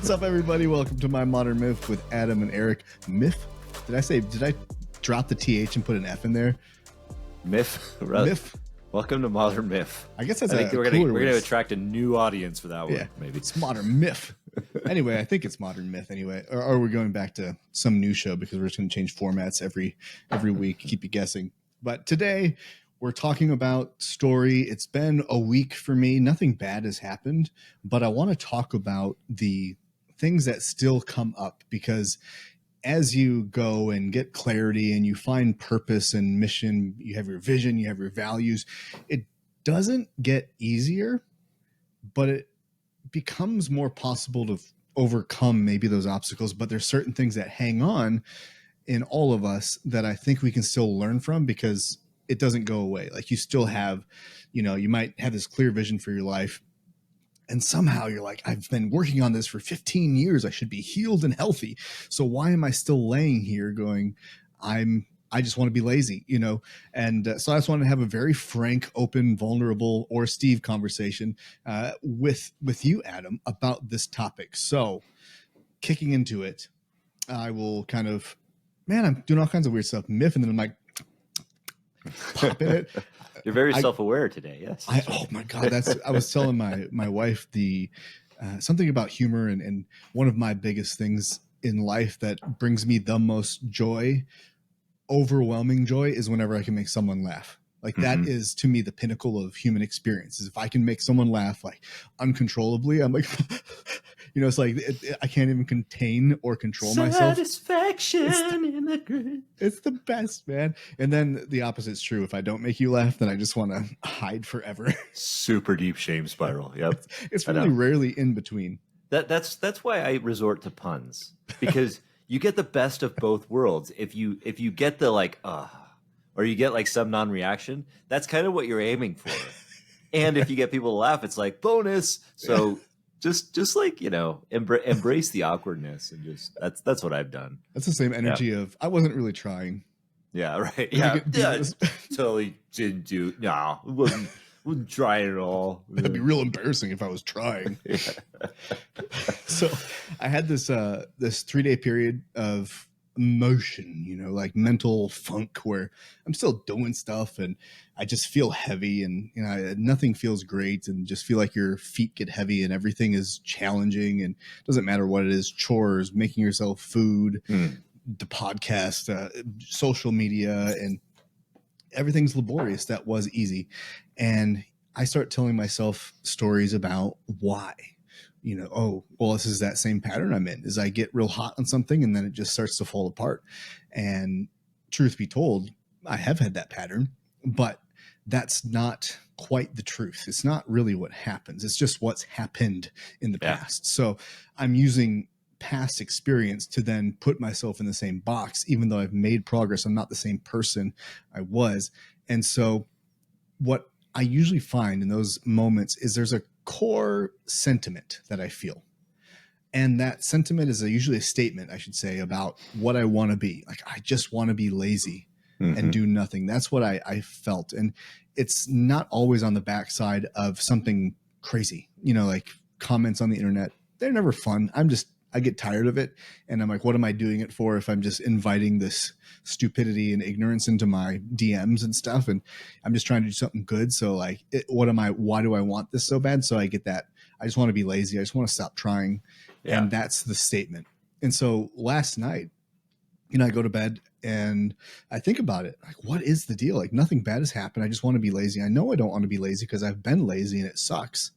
What's up, everybody? Welcome to My Modern Myth with Adam and Eric. Myth? Did I drop the TH and put an F in there? Myth? Myth? Welcome to Modern Myth. I guess that's I think we're going to attract a new audience for that one. Yeah, maybe. It's Modern Myth. Anyway, I think it's Modern Myth anyway. Or we're going back to some new show because we're just going to change formats every week, keep you guessing. But today we're talking about story. It's been a week for me. Nothing bad has happened, but I want to talk about the things that still come up, because as you go and get clarity and you find purpose and mission, you have your vision, you have your values, it doesn't get easier, but it becomes more possible to overcome maybe those obstacles. But there's certain things that hang on in all of us that I think we can still learn from, because it doesn't go away. Like, you still have, you might have this clear vision for your life, and somehow you're like, I've been working on this for 15 years. I should be healed and healthy. So why am I still laying here going, I just want to be lazy, And so I just wanted to have a very frank, open, vulnerable, or Steve conversation with you, Adam, about this topic. So kicking into it, I will I'm doing all kinds of weird stuff, myth, and then I'm like, pop in it. You're very self-aware today. Yes. Oh my God. I was telling my wife something about humor, and one of my biggest things in life that brings me the most joy, overwhelming joy, is whenever I can make someone laugh. Like, that is to me the pinnacle of human experience, is if I can make someone laugh like uncontrollably. I'm like, it's like I can't even contain or control myself. Satisfaction in the grid. It's the best, man. And then the opposite's true. If I don't make you laugh, then I just want to hide forever. Super deep shame spiral. Yep. It's really rarely in between. That's why I resort to puns, because you get the best of both worlds. If you get the or you get like some non-reaction, that's kind of what you're aiming for. And if you get people to laugh, it's like bonus. So just like, embrace the awkwardness, and just that's what I've done. That's the same energy of, I wasn't really trying. Yeah, right. Yeah. Totally didn't do. No, wasn't trying at all. That'd be real embarrassing if I was trying. Yeah. So I had this 3-day period of emotion, like mental funk, where I'm still doing stuff and I just feel heavy, and nothing feels great, and just feel like your feet get heavy and everything is challenging, and it doesn't matter what it is, chores, making yourself food, the podcast, social media, and everything's laborious. That was easy. And I start telling myself stories about why. This is that same pattern I'm in, is I get real hot on something and then it just starts to fall apart. And truth be told, I have had that pattern, but that's not quite the truth. It's not really what happens. It's just what's happened in the past. So I'm using past experience to then put myself in the same box, even though I've made progress. I'm not the same person I was. And so what I usually find in those moments is there's a core sentiment that I feel. And that sentiment is usually a statement, I should say, about what I want to be. Like, I just want to be lazy and do nothing. That's what I felt. And it's not always on the backside of something crazy, like comments on the internet. They're never fun. I get tired of it. And I'm like, what am I doing it for if I'm just inviting this stupidity and ignorance into my DMs and stuff? And I'm just trying to do something good. So like, why do I want this so bad? So I get that. I just want to be lazy. I just want to stop trying. Yeah. And that's the statement. And so last night, I go to bed and I think about it. Like, what is the deal? Like, nothing bad has happened. I just want to be lazy. I know I don't want to be lazy because I've been lazy and it sucks,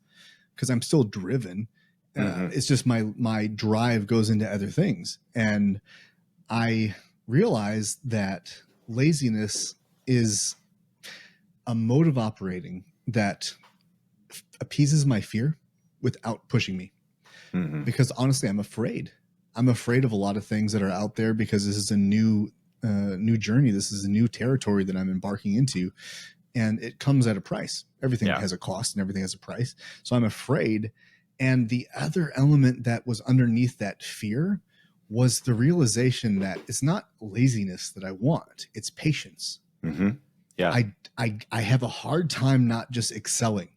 because I'm still driven. It's just my drive goes into other things. And I realize that laziness is a mode of operating that appeases my fear without pushing me. Because honestly, I'm afraid. I'm afraid of a lot of things that are out there, because this is a new journey. This is a new territory that I'm embarking into, and it comes at a price. Everything has a cost and everything has a price. So I'm afraid. And the other element that was underneath that fear was the realization that it's not laziness that I want, it's patience. Yeah. I have a hard time not just excelling.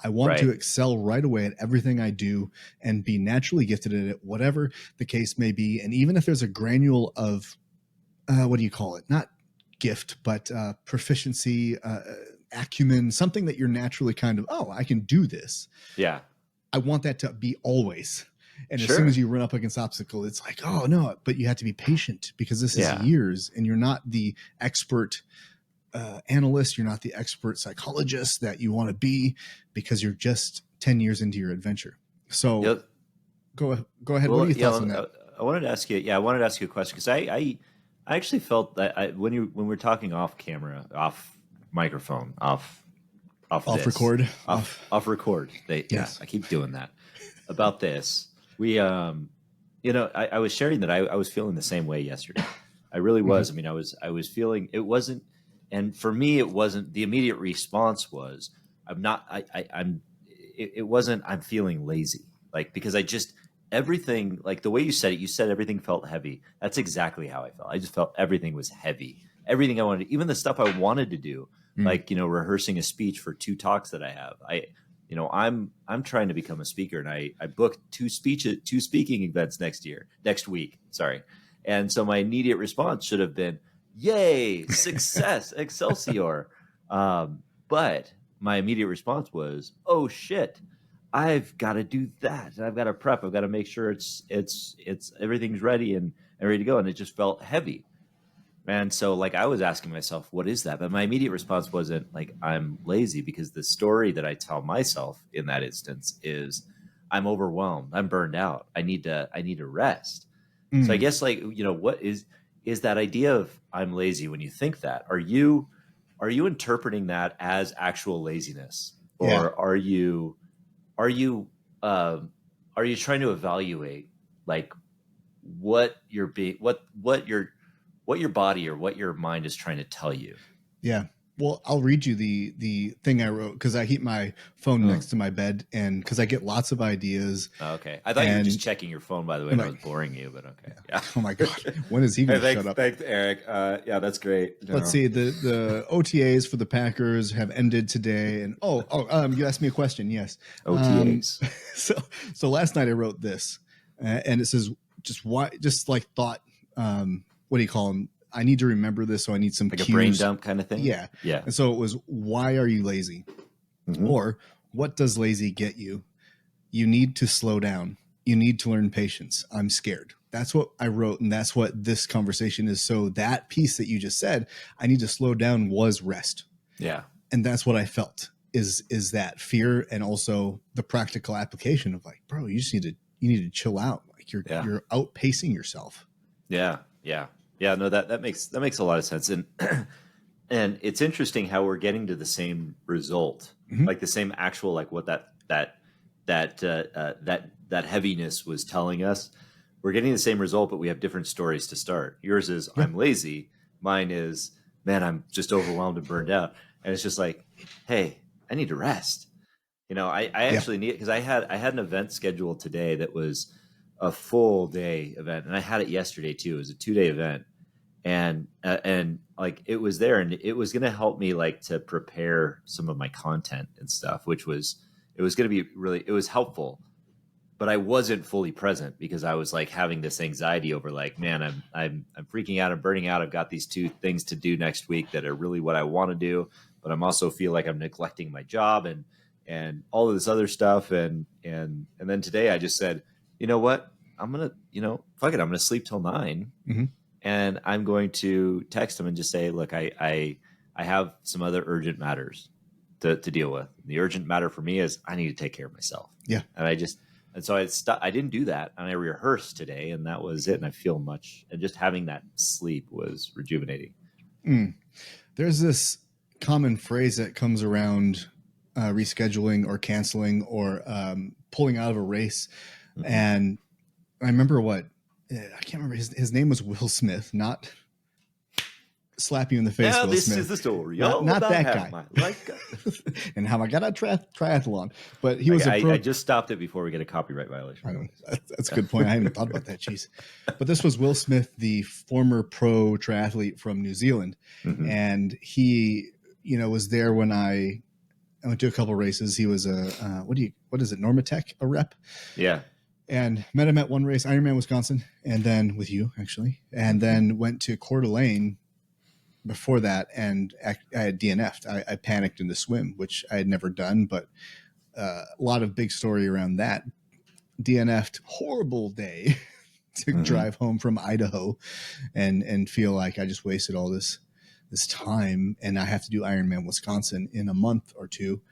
I want to excel right away at everything I do and be naturally gifted at it, whatever the case may be. And even if there's a granule of, what do you call it? Not gift, but proficiency, acumen, something that you're naturally kind of, oh, I can do this. Yeah. I want that to be always. And Sure. as soon as you run up against obstacle, it's like, oh no, but you have to be patient because this is years and you're not the expert analyst. You're not the expert psychologist that you want to be because you're just 10 years into your adventure. So go ahead. Well, what are your thoughts on that? I wanted to ask you, a question because I actually felt that when we're talking off camera, off microphone, off record, off record. Yes. I keep doing that about this. We, I was sharing that I was feeling the same way yesterday. I really was. I mean, I was feeling it wasn't, and for me, it wasn't. The immediate response was, I'm feeling lazy, like because I just everything, like the way you said everything felt heavy. That's exactly how I felt. I just felt everything was heavy. Everything I wanted, even the stuff I wanted to do, like rehearsing a speech for 2 talks that I have. I'm trying to become a speaker, and I booked 2 speaking events next week. Sorry. And so my immediate response should have been, yay, success, Excelsior. But my immediate response was, oh shit, I've got to do that. I've got to prep. I've got to make sure it's everything's ready and ready to go. And it just felt heavy. And so like I was asking myself, what is that? But my immediate response wasn't like I'm lazy, because the story that I tell myself in that instance is I'm overwhelmed. I'm burned out. I need to rest. So I guess what is that idea of I'm lazy? When you think that, are you interpreting that as actual laziness, or are you trying to evaluate like what your body or what your mind is trying to tell you? Yeah. Well, I'll read you the thing I wrote because I keep my phone next to my bed, and because I get lots of ideas. Okay. I thought you were just checking your phone, by the way, and I was boring you, but okay. Yeah. Oh my God. When is he going to shut up? Thanks, Eric. Yeah, that's great. Let's see. The OTAs for the Packers have ended today. And you asked me a question. Yes. OTAs. So last night I wrote this, and it says thought, what do you call them? I need to remember this, so I need some like cues. A brain dump kind of thing. Yeah. And so it was, why are you lazy? Or what does lazy get you? You need to slow down. You need to learn patience. I'm scared. That's what I wrote, and that's what this conversation is. So that piece that you just said, I need to slow down, was rest. Yeah. And that's what I felt is that fear, and also the practical application of like, bro, you need to chill out. Like you're outpacing yourself. Yeah. No, that makes a lot of sense. And and it's interesting how we're getting to the same result, like the same actual, like what that heaviness was telling us. We're getting the same result, but we have different stories to start. Yours is I'm lazy. Mine is, man, I'm just overwhelmed and burned out. And it's just like, hey, I need to rest. I actually need it, because I had an event scheduled today that was a full day event, and I had it yesterday too. It was a 2-day event, and like it was there, and it was going to help me like to prepare some of my content and stuff, it was going to be really, it was helpful, but I wasn't fully present because I was like having this anxiety over like, man, I'm freaking out, I'm burning out. I've got these 2 things to do next week that are really what I want to do, but I'm also feel like I'm neglecting my job and all of this other stuff. And then today I just said, you know what? I'm going to, fuck it. I'm going to sleep till 9 and I'm going to text him and just say, look, I have some other urgent matters to deal with. The urgent matter for me is I need to take care of myself. Yeah. And so I didn't do that. And I rehearsed today, and that was it. And I feel and just having that sleep was rejuvenating. There's this common phrase that comes around rescheduling or canceling or pulling out of a race. And I remember I can't remember, his name was Will Smith, not slap you in the face. Now Will this Smith. is the story. Not that guy. And how I got a triathlon. But he was I just stopped it before we get a copyright violation. I know. That's a good point. I hadn't thought about that. Jeez. But this was Will Smith, the former pro triathlete from New Zealand. And he, was there when I I went to a couple races. He was a what is it, Normatec, a rep, Yeah. and met him at one race, Ironman Wisconsin, and then with you actually, and then went to Coeur d'Alene before that, and I had DNF'd. I panicked in the swim, which I had never done, but a lot of big story around that. DNF'd, horrible day to drive home from Idaho and feel like I just wasted all this time, and I have to do Ironman Wisconsin in a month or two.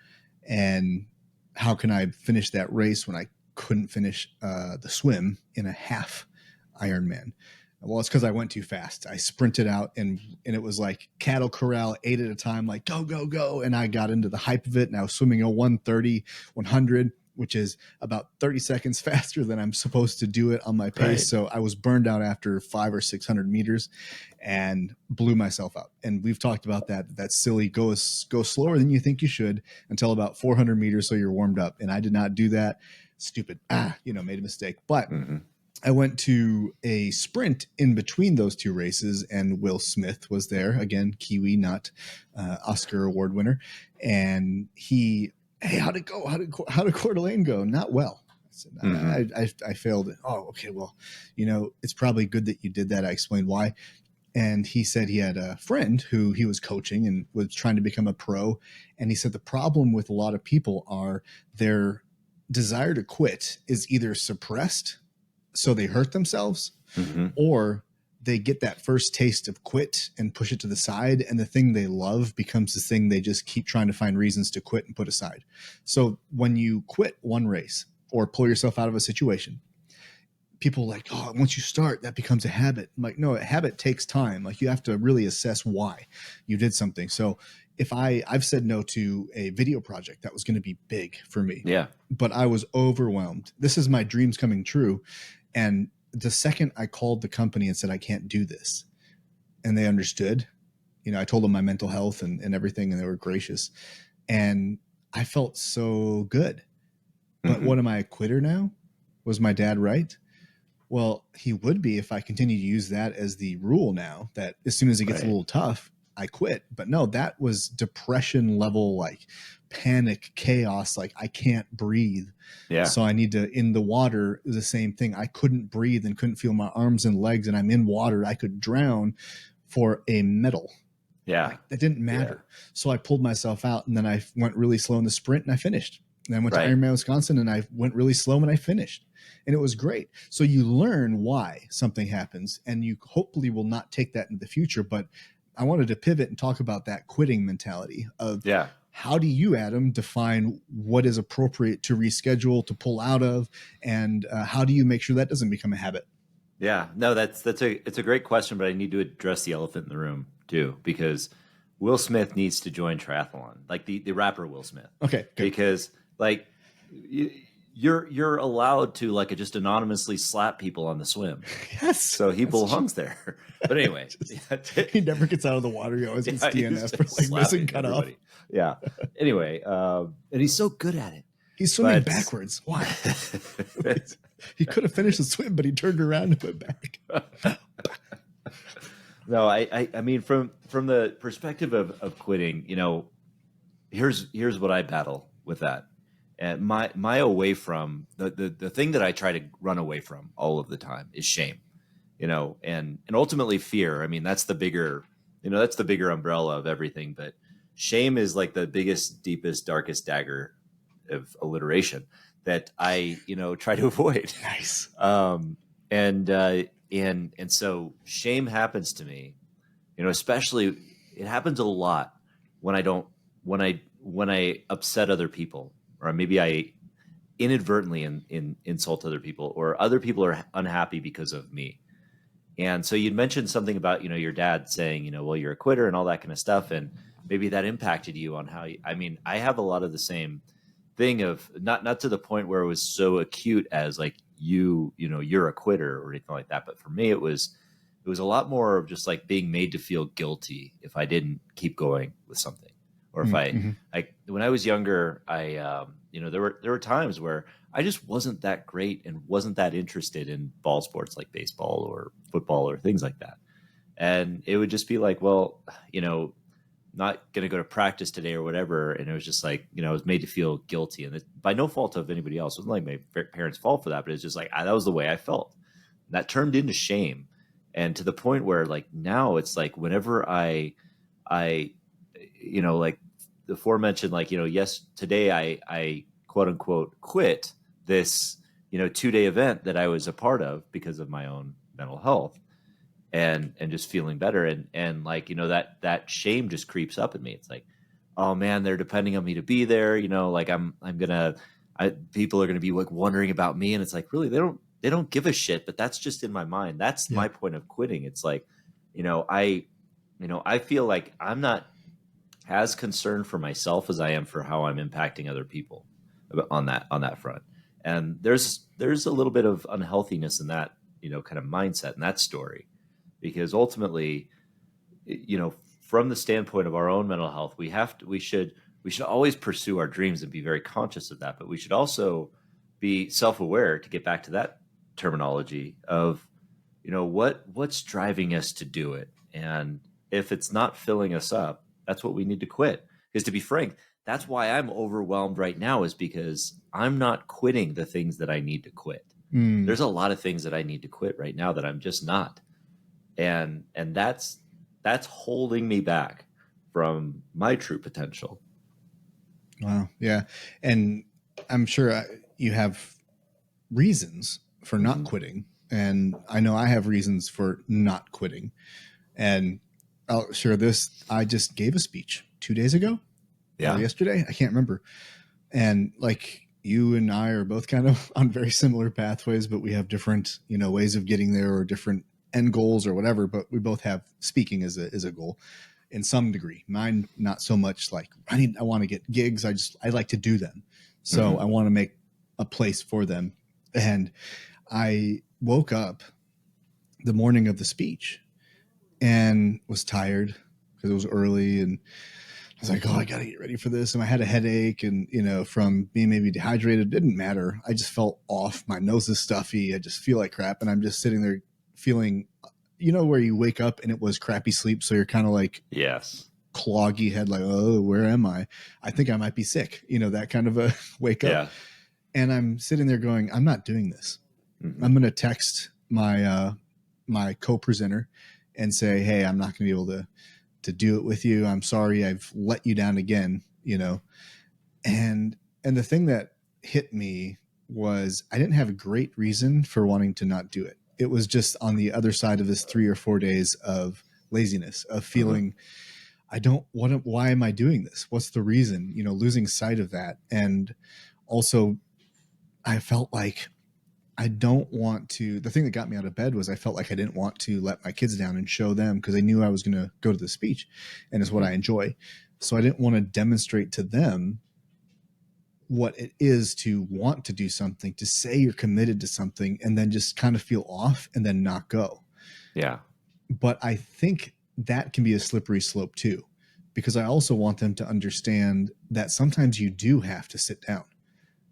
And how can I finish that race when I couldn't finish the swim in a half Ironman? Well, it's because I went too fast. I sprinted out, and it was like cattle corral, 8 at a time, like go, go, go. And I got into the hype of it, and I was swimming a 1:30, 100, which is about 30 seconds faster than I'm supposed to do it on my pace. Right. So I was burned out after 500 or 600 meters and blew myself out. And we've talked about that. That's silly. Go slower than you think you should until about 400 meters so you're warmed up. And I did not do that. Stupid. Made a mistake. But I went to a sprint in between those two races, and Will Smith was there. Again, Kiwi, not Oscar award winner. And he, hey, how'd it go? How did Coeur d'Alene go? Not well. I said, I failed it. Oh, okay. Well, it's probably good that you did that. I explained why. And he said he had a friend who he was coaching and was trying to become a pro. And he said the problem with a lot of people are their desire to quit is either suppressed, so they hurt themselves, or they get that first taste of quit and push it to the side, and the thing they love becomes the thing they just keep trying to find reasons to quit and put aside. So when you quit one race or pull yourself out of a situation, people are like, oh, once you start, that becomes a habit. I'm like, no, a habit takes time. Like, you have to really assess why you did something. So if I've said no to a video project that was going to be big for me, but I was overwhelmed. This is my dreams coming true. And the second I called the company and said, I can't do this, and they understood, I told them my mental health and everything, and they were gracious. And I felt so good. But what am I, a quitter now? Was my dad right? Well, he would be if I continue to use that as the rule now, that as soon as it gets a little tough, I quit. But no, that was depression level, like panic, chaos, like I can't breathe. Yeah. So I need to, in the water, the same thing. I couldn't breathe and couldn't feel my arms and legs, and I'm in water. I could drown for a medal. Yeah. Like, that didn't matter. Yeah. So I pulled myself out, and then I went really slow in the sprint, and I finished. And I went to Ironman Wisconsin, and I went really slow, and I finished. And it was great. So you learn why something happens, and you hopefully will not take that in the future. But I wanted to pivot and talk about that quitting mentality of how do you, Adam, define what is appropriate to reschedule, to pull out of, and how do you make sure that doesn't become a habit? Yeah, no, it's a great question, but I need to address the elephant in the room too, because Will Smith needs to join triathlon, like the rapper Will Smith. Okay, good. Because like you're allowed to like just anonymously slap people on the swim. Yes. So he belongs there. But anyway, he never gets out of the water. He always gets DNF for like missing cutoff. Yeah. Anyway, and he's so good at it. He's swimming backwards. Why? He could have finished the swim, but he turned around and went back. No, I mean, from the perspective of quitting, here's what I battle with that. And my away from the thing that I try to run away from all of the time is shame, and ultimately fear. I mean, that's the bigger umbrella of everything. But shame is like the biggest, deepest, darkest dagger of alliteration that I, try to avoid. Nice. And so shame happens to me, especially it happens a lot when I upset other people, or maybe I inadvertently insult other people, or other people are unhappy because of me. And so you'd mentioned something about, your dad saying, well, you're a quitter and all that kind of stuff. And maybe that impacted you on how I have a lot of the same thing of not to the point where it was so acute as like, you're a quitter or anything like that. But for me, it was a lot more of just like being made to feel guilty if I didn't keep going with something. Or if when I was younger, there were times where I just wasn't that great and wasn't that interested in ball sports like baseball or football or things like that. And it would just be like, well, not going to go to practice today or whatever. And it was just like, I was made to feel guilty, and by no fault of anybody else. It wasn't like my parents' fault for that, but it's just like, that was the way I felt. That turned into shame. And to the point where like now it's like whenever I, like the aforementioned, like, yes, today I quote unquote quit this, 2-day event that I was a part of because of my own mental health and just feeling better. And like, that shame just creeps up in me. It's like, oh man, they're depending on me to be there. Like people are going to be like wondering about me. And it's like, really, they don't give a shit, but that's just in my mind. That's my point of quitting. It's like, I feel like I'm not as concerned for myself as I am for how I'm impacting other people on that front. And there's a little bit of unhealthiness in that, kind of mindset in that story, because ultimately, from the standpoint of our own mental health, we should always pursue our dreams and be very conscious of that. But we should also be self-aware, to get back to that terminology of, what's driving us to do it. And if it's not filling us up, that's what we need to quit. Because to be frank, that's why I'm overwhelmed right now, is because I'm not quitting the things that I need to quit. There's a lot of things that I need to quit right now that I'm just not. And that's holding me back from my true potential. Wow. Yeah. And I'm sure you have reasons for not quitting. And I know I have reasons for not quitting. And I'll share this. I just gave a speech 2 days ago. Yeah. Or yesterday. I can't remember. And like, you and I are both kind of on very similar pathways, but we have different, ways of getting there, or different end goals or whatever. But we both have speaking as a goal in some degree. Mine, not so much like I want to get gigs. I like to do them. So I want to make a place for them. And I woke up the morning of the speech and was tired because it was early, and I was like, oh, I got to get ready for this. And I had a headache, and, from being maybe dehydrated, it didn't matter. I just felt off. My nose is stuffy. I just feel like crap. And I'm just sitting there feeling, where you wake up and it was crappy sleep. So you're kind of like, yes, cloggy head, like, oh, where am I? I think I might be sick, that kind of a wake up. Yeah. And I'm sitting there going, I'm not doing this. I'm going to text my, my co-presenter and say, hey, I'm not going to be able to do it with you. I'm sorry. I've let you down again, and the thing that hit me was I didn't have a great reason for wanting to not do it. It was just on the other side of this 3 or 4 days of laziness, of feeling, why am I doing this? What's the reason, losing sight of that. And also I felt like I don't want to, the thing that got me out of bed was I felt like I didn't want to let my kids down and show them, because I knew I was going to go to the speech and it's what I enjoy. So I didn't want to demonstrate to them what it is to want to do something, to say you're committed to something, and then just kind of feel off and then not go. Yeah. But I think that can be a slippery slope too, because I also want them to understand that sometimes you do have to sit down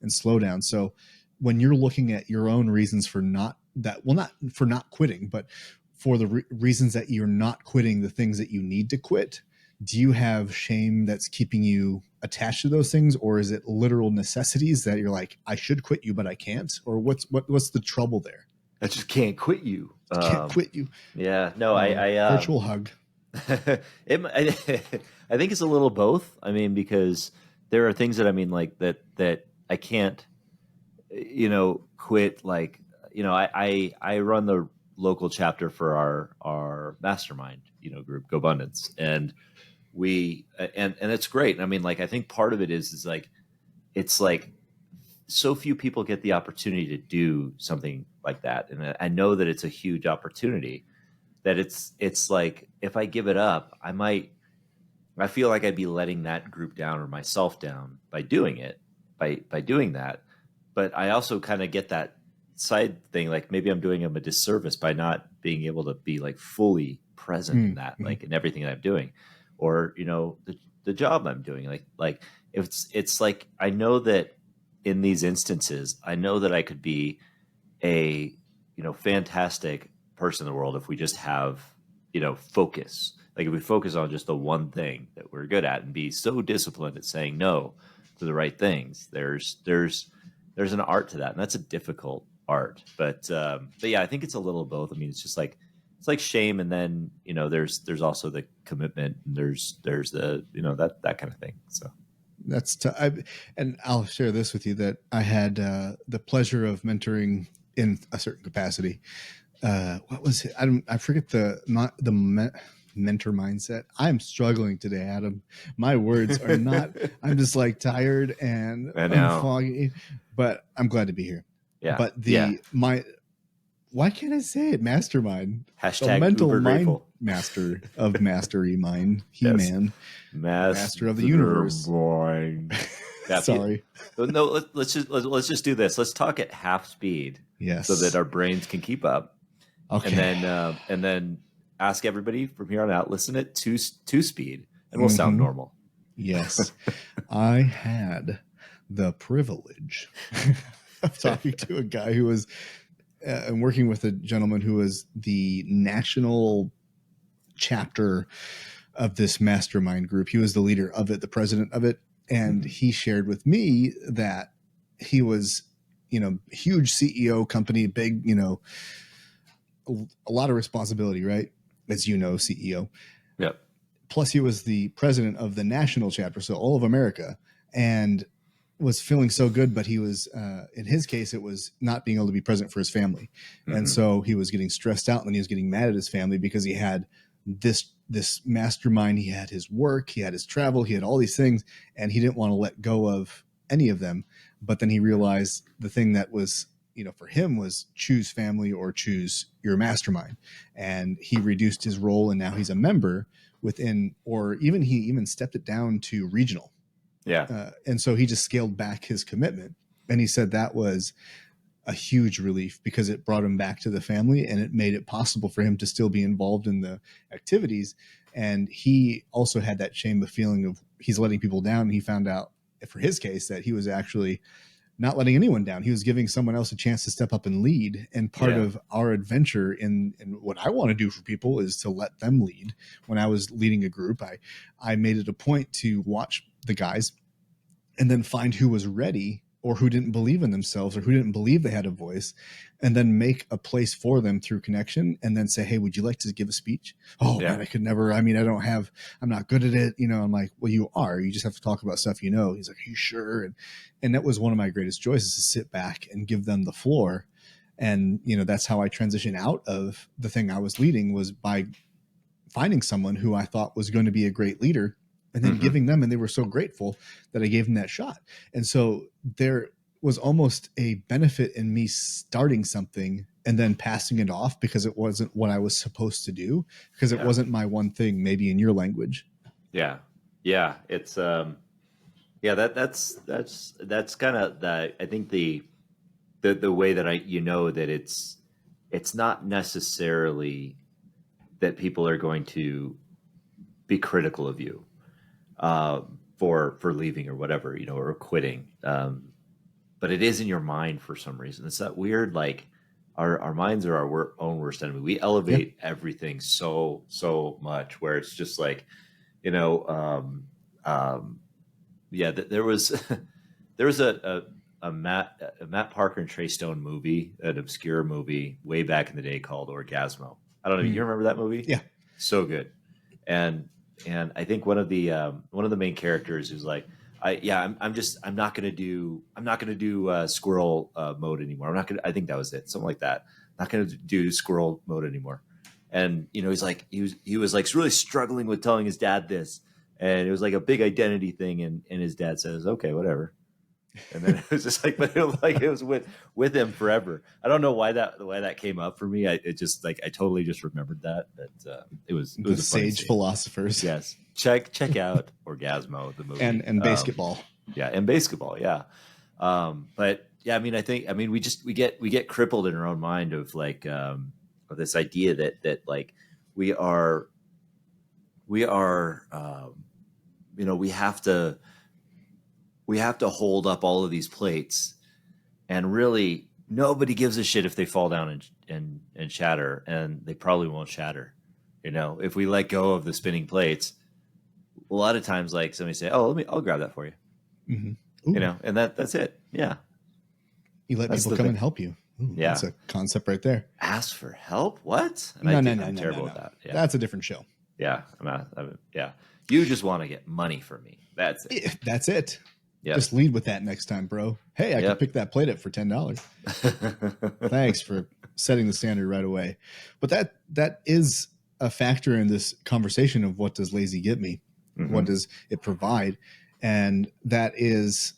and slow down. So when you're looking at your own reasons for not quitting, but for the reasons that you're not quitting the things that you need to quit, do you have shame that's keeping you attached to those things? Or is it literal necessities that you're like, I should quit you, but I can't? Or what's the trouble there? I just can't quit you. Can't quit you. Yeah, no, I virtual hug. I think it's a little both. I mean, because there are things that like that I can't, quit. Like, I run the local chapter for our mastermind, group, Go Abundance, and we and it's great. I mean, like, I think part of it is like, it's like so few people get the opportunity to do something like that, and I know that it's a huge opportunity. That it's like, if I give it up, I feel like I'd be letting that group down or myself down by doing it, by doing that. But I also kind of get that side thing, like maybe I'm doing them a disservice by not being able to be like fully present in that, like in everything that I'm doing, or the job I'm doing. Like it's like, I know that in these instances, I know that I could be a fantastic person in the world if we just have focus. Like if we focus on just the one thing that we're good at and be so disciplined at saying no to the right things, there's an art to that, and that's a difficult art. But yeah, I think it's a little of both. I mean, it's like shame, and then there's also the commitment, and there's the that kind of thing. So That's and I'll share this with you that I had the pleasure of mentoring in a certain capacity. What was it? I forget mentor mindset. I'm struggling today, Adam. My words are not. I'm just like tired and I'm foggy, but I'm glad to be here. Yeah. But why can't I say it? Mastermind. Hashtag the mental uber mind grateful. Master of mastery mind. He-Man. Yes. Master of the universe. Yeah, Sorry. No, let's just do this. Let's talk at half speed. Yes. So that our brains can keep up. Okay. And then ask everybody from here on out, listen at two speed, and we'll sound normal. Yes. I had the privilege of talking to a guy who was and working with a gentleman who was the national chapter of this mastermind group. He was the leader of it, the president of it. And he shared with me that he was, huge CEO company, big, a lot of responsibility, right? As CEO. Yep. Plus he was the president of the national chapter, so all of America, and was feeling so good, but he was, in his case, it was not being able to be present for his family. And so he was getting stressed out, and then he was getting mad at his family because he had this mastermind. He had his work, he had his travel, he had all these things, and he didn't want to let go of any of them. But then he realized the thing that was, for him was choose family or choose your mastermind. And he reduced his role, and now he's a member within, or even he even stepped it down to regional. Yeah. And so he just scaled back his commitment. And he said that was a huge relief because it brought him back to the family, and it made it possible for him to still be involved in the activities. And he also had that shame of feeling of he's letting people down. And he found out for his case that he was actually not letting anyone down. He was giving someone else a chance to step up and lead. And part of our adventure in what I want to do for people is to let them lead. When I was leading a group, I made it a point to watch the guys and then find who was ready or who didn't believe in themselves or who didn't believe they had a voice, and then make a place for them through connection, and then say, hey, would you like to give a speech? Oh man, I could never, I'm not good at it. I'm like, well, you are, you just have to talk about stuff. He's like, are you sure? And that was one of my greatest joys, is to sit back and give them the floor. And, that's how I transitioned out of the thing I was leading, was by finding someone who I thought was going to be a great leader, and then giving them, and they were so grateful that I gave them that shot. And so there was almost a benefit in me starting something and then passing it off because it wasn't what I was supposed to do, because it wasn't my one thing, maybe in your language. Yeah. Yeah. It's, that's kind of the, I think the way that that it's not necessarily that people are going to be critical of you for leaving or whatever, or quitting. But it is in your mind for some reason. It's that weird, like our minds are our own worst enemy. We elevate everything so much, where it's just like, there was a Matt Parker and Trey Stone movie, an obscure movie way back in the day called Orgasmo. I don't know. You remember that movie? Yeah. So good. And I think one of the main characters is like, I'm not going to do squirrel mode anymore. I think that was it. Something like that. Not going to do squirrel mode anymore. And, he's like, he was like really struggling with telling his dad this, and it was like a big identity thing. And his dad says, okay, whatever. And then it was just like, but it was with him forever. I don't know why that came up for me. I totally just remembered that. But it was the sage philosophers. Yes, check out Orgasmo, the movie, and basketball. And basketball. Yeah, but yeah, I mean, we get crippled in our own mind of like of this idea that like we are we have to hold up all of these plates, and really nobody gives a shit if they fall down and shatter, and they probably won't shatter. You know, if we let go of the spinning plates, a lot of times, like somebody say, "Oh, I'll grab that for you." You know, and that's it. Yeah, You let that's people the come thing. and help you. Ooh, Yeah, that's a concept right there. ask for help. What? And No, I'm terrible at that. Yeah, That's a different show. yeah, yeah. You just want to get money from me. That's it. That's it. Yep. Just lead with that next time, bro. Hey, I can pick that plate up for $10. Thanks for setting the standard right away. But that is a factor in this conversation of what does lazy get me? What does it provide? And that is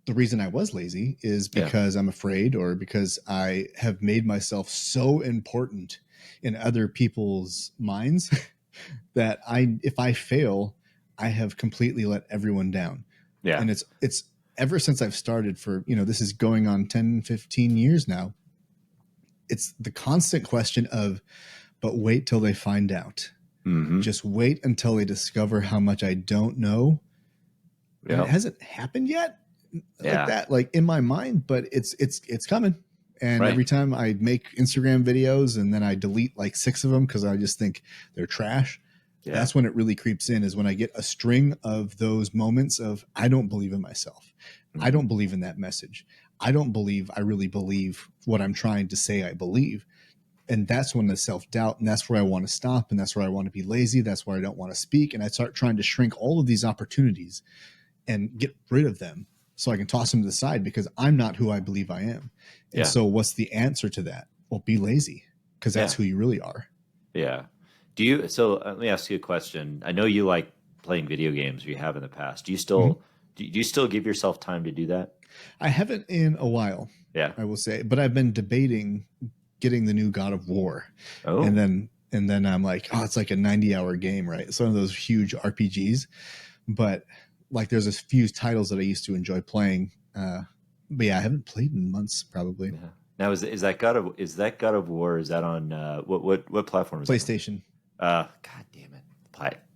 the reason I was lazy is because I'm afraid, or because I have made myself so important in other people's minds that if I fail, I have completely let everyone down. Yeah. And it's ever since I've started for, this is going on 10, 15 years now. It's the constant question of, but wait till they find out. Just wait until they discover how much I don't know. And it hasn't happened yet like that, like in my mind, but it's coming. And every time I make Instagram videos and then I delete like 6 of them because I just think they're trash. That's when it really creeps in, is when I get a string of those moments of, I don't believe in myself. I don't believe in that message. I don't believe I really believe what I'm trying to say I believe. And that's when the self-doubt, and that's where I want to stop. And that's where I want to be lazy. That's where I don't want to speak. And I start trying to shrink all of these opportunities and get rid of them so I can toss them to the side, because I'm not who I believe I am. And so what's the answer to that? Well, be lazy, because that's who you really are. Yeah. So let me ask you a question. I know you like playing video games, or you have in the past. Do you still give yourself time to do that? I haven't in a while. Yeah. I will say, but I've been debating getting the new God of War. Oh. And then I'm like, oh, it's like a 90-hour game, right? It's one of those huge RPGs. But like, there's a few titles that I used to enjoy playing. But yeah, I haven't played in months, probably. Yeah. Now, is that God of War? Is that on what platform is PlayStation? God damn it!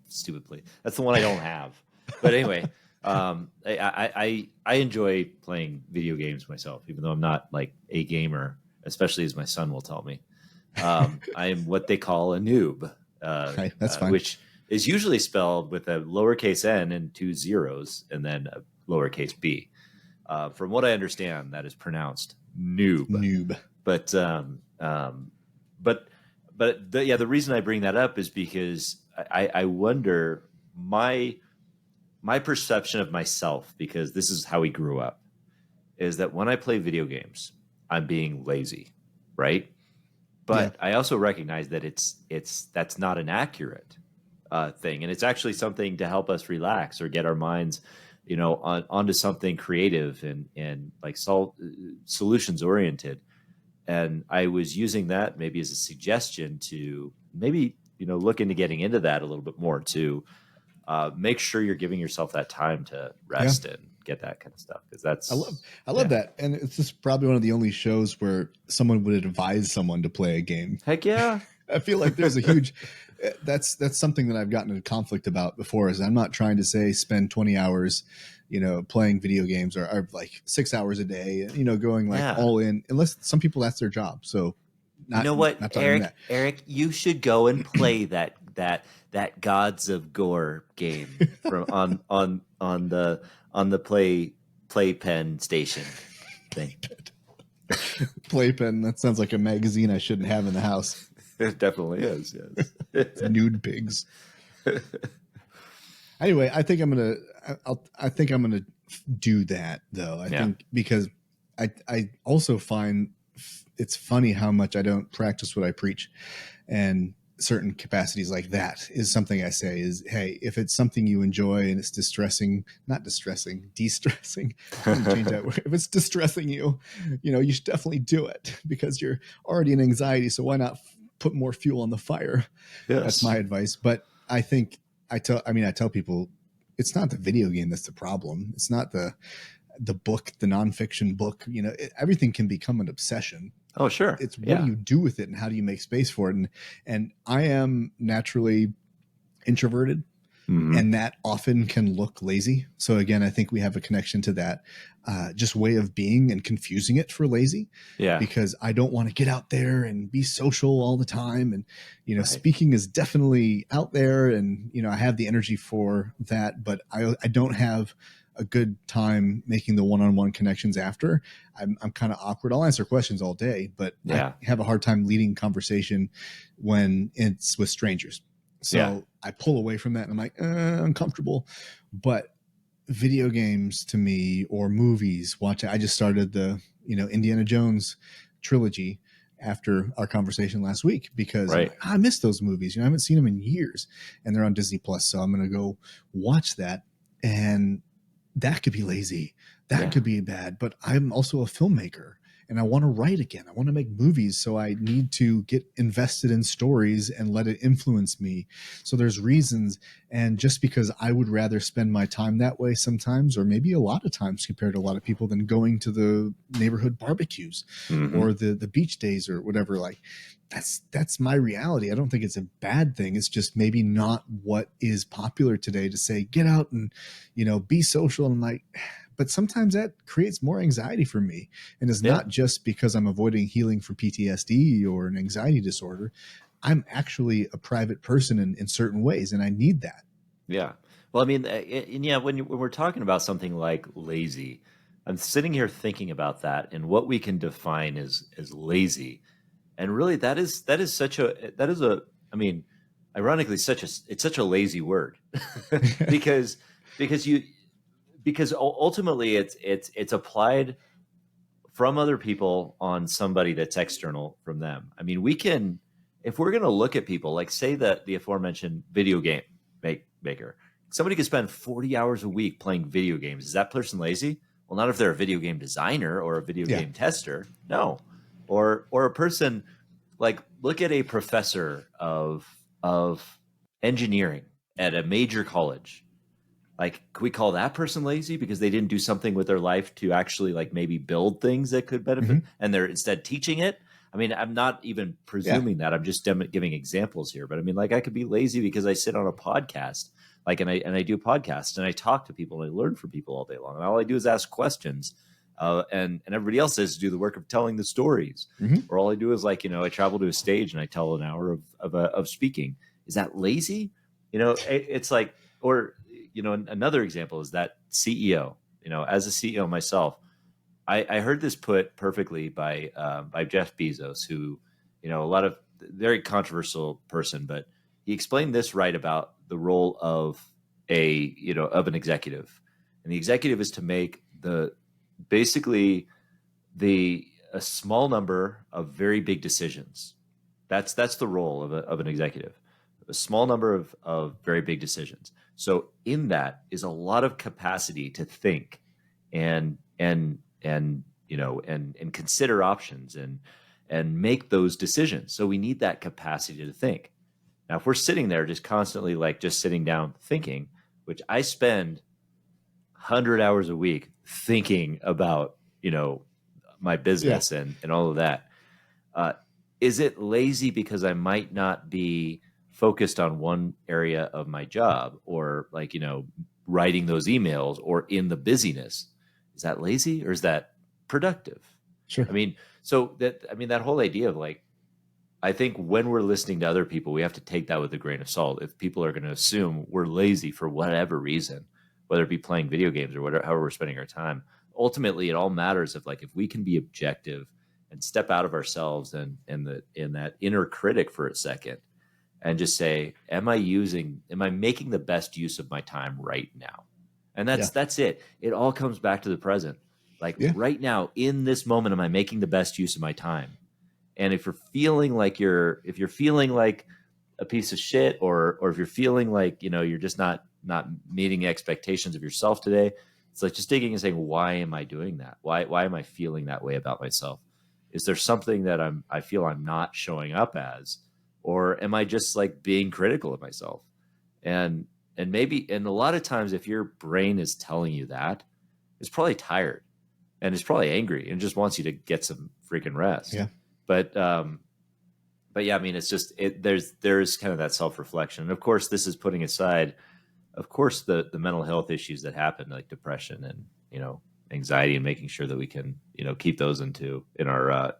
Stupid play. That's the one I don't have. But anyway, I enjoy playing video games myself, even though I'm not like a gamer, especially as my son will tell me. I am what they call a noob. Okay, that's fine. Which is usually spelled with a lowercase n and 2 zeros and then a lowercase b. From what I understand, that is pronounced noob. Noob. But the reason I bring that up is because I wonder my perception of myself, because this is how we grew up, is that when I play video games, I'm being lazy, right? But I also recognize that that's not an accurate thing, and it's actually something to help us relax or get our minds, onto something creative and like solutions oriented. And I was using that maybe as a suggestion to maybe look into getting into that a little bit more, to make sure you're giving yourself that time to rest and get that kind of stuff, because that's I love that. And it's just probably one of the only shows where someone would advise someone to play a game. Heck yeah. I feel like there's a huge that's something that I've gotten in conflict about before, is I'm not trying to say spend 20 hours playing video games, or like 6 hours a day, going like all in, unless some people that's their job. So you know what, Eric, you should go and play that Gods of Gore game from on the playpen station thing. Playpen, that sounds like a magazine I shouldn't have in the house. It definitely is, yes. Nude pigs. Anyway, I think I'm gonna do that, though. I think, because I also find it's funny how much I don't practice what I preach, and certain capacities like that is something I say is, hey, if it's something you enjoy and it's de-stressing, change that word. If it's distressing you, you should definitely do it, because you're already in anxiety. So why not put more fuel on the fire? Yes. That's my advice. But I think I tell people, it's not the video game that's the problem. It's not the book, the nonfiction book. Everything can become an obsession. Oh, sure. It's what do you do with it, and how do you make space for it? And I am naturally introverted. Mhm. And that often can look lazy. So again, I think we have a connection to that just way of being and confusing it for lazy, Yeah. because I don't want to get out there and be social all the time. And, Right. speaking is definitely out there, and, I have the energy for that, but I don't have a good time making the one-on-one connections after. I'm kind of awkward. I'll answer questions all day, but Yeah. I have a hard time leading conversation when it's with strangers. So Yeah. I pull away from that and I'm like, uncomfortable. But video games to me, or movies, I just started the, Indiana Jones trilogy after our conversation last week, because I'm Right. like, I miss those movies. I haven't seen them in years, and they're on Disney Plus. So I'm going to go watch that. And that could be lazy. That Yeah. could be bad. But I'm also a filmmaker, and I want to write again. I want to make movies. So I need to get invested in stories and let it influence me. So there's reasons. And just because I would rather spend my time that way sometimes, or maybe a lot of times compared to a lot of people, than going to the neighborhood barbecues Mhm. or the beach days or whatever, like, that's my reality. I don't think it's a bad thing. It's just maybe not what is popular today, to say, get out and, be social. And I'm like, but sometimes that creates more anxiety for me. And it's Yeah. not just because I'm avoiding healing for PTSD or an anxiety disorder. I'm actually a private person in certain ways, and I need that. Yeah. Well, I mean, and yeah, when we're talking about something like lazy, I'm sitting here thinking about that and what we can define as lazy. And really, that is such a that is a I mean, ironically, it's such a lazy word because because you because ultimately it's applied from other people on somebody that's external from them. I mean, we can, if we're going to look at people, like say that the aforementioned video game maker, somebody could spend 40 hours a week playing video games. Is that person lazy? Well, not if they're a video game designer or a video Yeah. game tester. No. Or a person, like, look at a professor of engineering at a major college. Like, could we call that person lazy because they didn't do something with their life to actually, like, maybe build things that could benefit, Mm-hmm. and they're instead teaching it? I mean, I'm not even Yeah. presuming that. I'm just giving examples here. But I mean, like, I could be lazy because I sit on a podcast, like, and I do podcasts and I talk to people and I learn from people all day long. And all I do is ask questions, and everybody else says do the work of telling the stories. Mm-hmm. Or all I do is, like, I travel to a stage and I tell an hour of speaking. Is that lazy? It's like, or another example is that CEO. As a CEO myself, I heard this put perfectly by Jeff Bezos, who, a lot of very controversial person, but he explained this right about the role of of an executive, and the executive is to make basically a small number of very big decisions. That's the role of an executive, a small number of very big decisions. So in that is a lot of capacity to think and consider options and make those decisions. So we need that capacity to think. Now, if we're sitting there just constantly, like, just sitting down thinking, which I spend 100 hours a week thinking about, my Yeah. business and all of that. Uh, is it lazy because I might not be focused on one area of my job, or, like, writing those emails or in the busyness? Is that lazy or is that productive? Sure. I mean, that whole idea of, like, I think when we're listening to other people, we have to take that with a grain of salt. If people are going to assume we're lazy for whatever reason, whether it be playing video games or whatever, however we're spending our time, ultimately it all matters if, like, if we can be objective and step out of ourselves and in that inner critic for a second and just say, am I making the best use of my time right now? And that's it. It all comes back to the present. Like, right now, in this moment, am I making the best use of my time? And if you're feeling like a piece of shit, or if you're feeling like, you're just not meeting expectations of yourself today, it's like just digging and saying, why am I doing that? Why am I feeling that way about myself? Is there something that I feel I'm not showing up as, or am I just, like, being critical of myself? And a lot of times, if your brain is telling you that, it's probably tired and it's probably angry and just wants you to get some freaking rest. Yeah. But yeah, I mean, it's just there's kind of that self-reflection. And of course, this is putting aside of course, the mental health issues that happen, like depression and, anxiety, and making sure that we can, keep those in our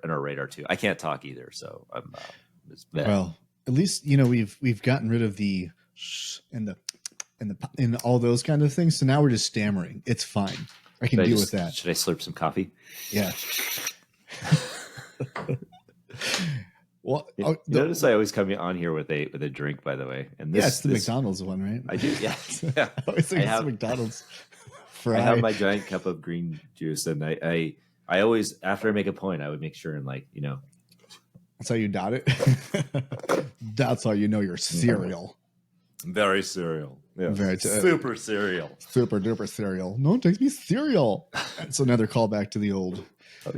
radar too. I can't talk either, so I'm well, at least we've gotten rid of the sh and all those kind of things. So now we're just stammering. It's fine. I can deal with that. Should I slurp some coffee? Yeah. Well, notice I always come on here with a drink, by the way. And it's the McDonald's one, right? I do, yeah. I always think it's the McDonald's. I have my giant cup of green juice, and I always, after I make a point, I would make sure and That's how you dot it. That's how you know you're cereal. Very cereal. Yeah. Very super cereal. Super duper cereal. No one takes me cereal. That's another callback to the old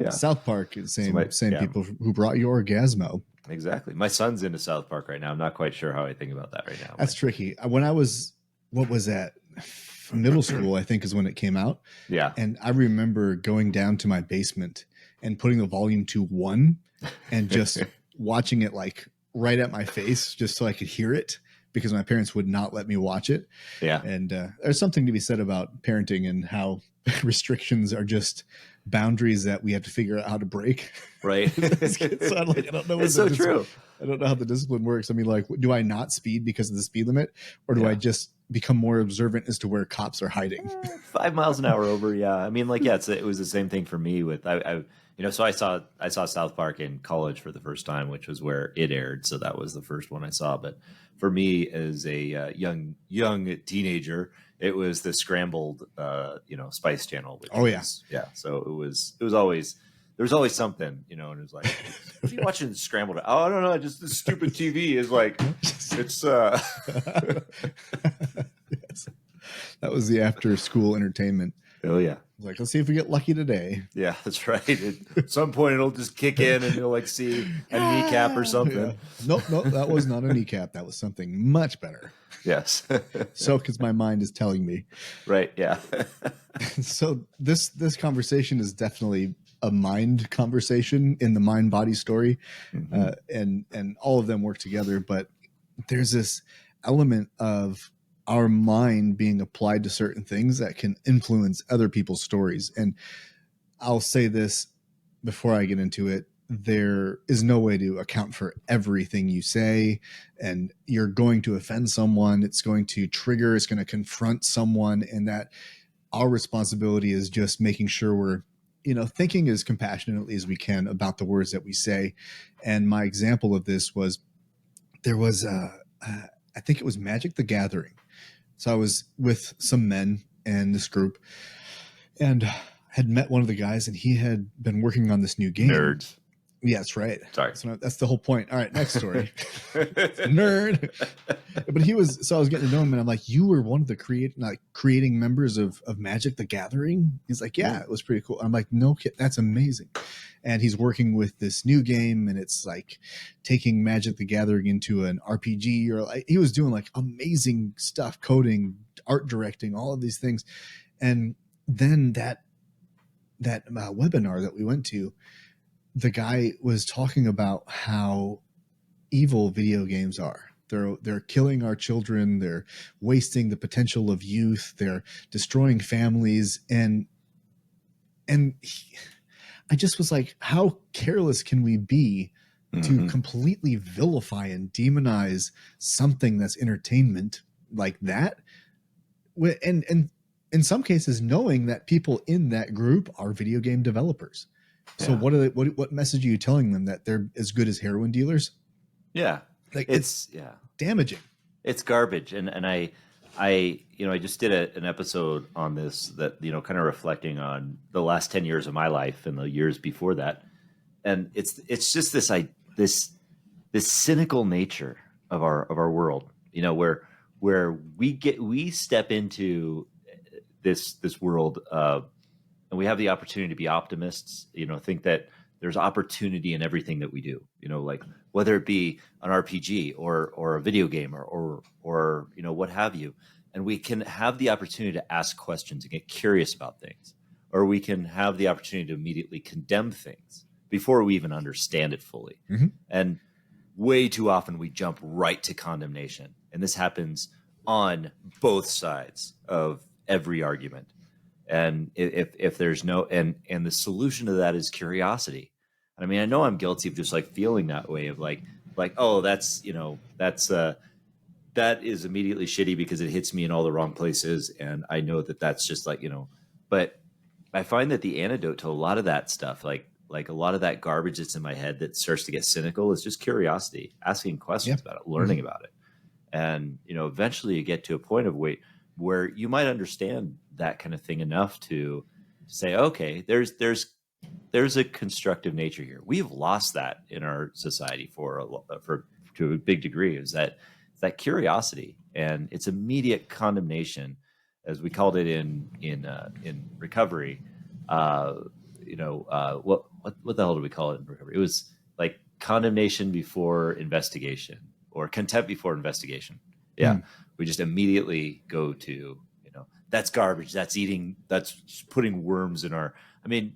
South Park. Same people who brought you Orgasmo. Exactly. My son's into South Park right now. I'm not quite sure how I think about that right now. That's tricky. When I was, what was that? Middle school, I think, is when it came out. Yeah. And I remember going down to my basement and putting the volume to 1 and just watching it right at my face just so I could hear it, because my parents would not let me watch it. Yeah. And there's something to be said about parenting and how restrictions are just boundaries that we have to figure out how to break. Right. So I don't know. It's so true. I don't know how the discipline works. I mean, do I not speed because of the speed limit, or do I just become more observant as to where cops are hiding? 5 miles an hour over. Yeah. I mean, it was the same thing for me with, so I saw South Park in college for the first time, which was where it aired. So that was the first one I saw. But for me as a young teenager, it was the Scrambled, Spice Channel. Which So it was always, there was always something, and it was like, if you're watching Scrambled, oh, no, no, just this stupid TV is it's Yes. That was the after school entertainment. Oh yeah. Let's see if we get lucky today. Yeah, that's right. At some point it'll just kick in and you'll see a kneecap or something. Yeah. Nope, that was not a kneecap. That was something much better. Yes. So, because my mind is telling me. Right, yeah. So this conversation is definitely a mind conversation in the mind body story. Mm-hmm. And all of them work together, but there's this element of our mind being applied to certain things that can influence other people's stories. And I'll say this before I get into it. There is no way to account for everything you say, and you're going to offend someone. It's going to trigger, it's going to confront someone, and that our responsibility is just making sure we're, thinking as compassionately as we can about the words that we say. And my example of this was, there was, I think it was Magic the Gathering. So I was with some men in this group and had met one of the guys, and he had been working on this new game. Nerds. Yeah, that's right. Sorry. So that's the whole point. All right, next story. Nerd. But so I was getting to know him, and I'm like, you were one of the creating members of Magic the Gathering? He's like, yeah, it was pretty cool. I'm like, no kid, that's amazing. And he's working with this new game, and it's like taking Magic the Gathering into an RPG, or he was doing amazing stuff, coding, art directing, all of these things. And then that webinar that we went to, the guy was talking about how evil video games are. They're killing our children. They're wasting the potential of youth. They're destroying families. And I just was like, how careless can we be to completely vilify and demonize something that's entertainment like that? And in some cases, knowing that people in that group are video game developers. So what message are you telling them, that they're as good as heroin dealers? Yeah. It's damaging. It's garbage. And I just did an episode on this that, kind of reflecting on the last 10 years of my life and the years before that. And it's just this cynical nature of our world, where we step into this world and we have the opportunity to be optimists, think that there's opportunity in everything that we do, whether it be an RPG or a video game or what have you. And we can have the opportunity to ask questions and get curious about things, or we can have the opportunity to immediately condemn things before we even understand it fully. Mm-hmm. And way too often we jump right to condemnation And this happens on both sides of every argument. And if there's no, and the solution to that is curiosity. I mean, I know I'm guilty of just like feeling that way of like, oh, that's, that is immediately shitty because it hits me in all the wrong places. And I know that that's just like, but I find that the antidote to a lot of that stuff, like a lot of that garbage that's in my head that starts to get cynical, is just curiosity, asking questions about it, learning about it. And, eventually you get to a point of where you might understand that kind of thing enough to say, okay, there's a constructive nature here. We've lost that in our society to a big degree, is that curiosity, and it's immediate condemnation, as we called it in recovery. What the hell do we call it in recovery? It was like condemnation before investigation, or contempt before investigation. Yeah. We just immediately go to, that's garbage. That's putting worms in our,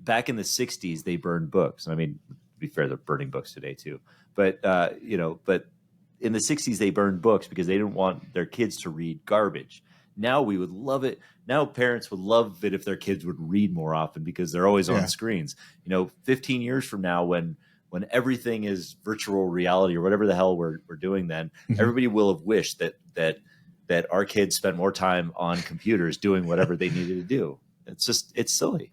back in the 60s, they burned books. To be fair, they're burning books today too. But in the 60s, they burned books because they didn't want their kids to read garbage. Now we would love it. Now parents would love it if their kids would read more often because they're always on screens. 15 years from now, when everything is virtual reality or whatever the hell we're doing, then everybody will have wished that our kids spent more time on computers doing whatever they needed to do. It's silly.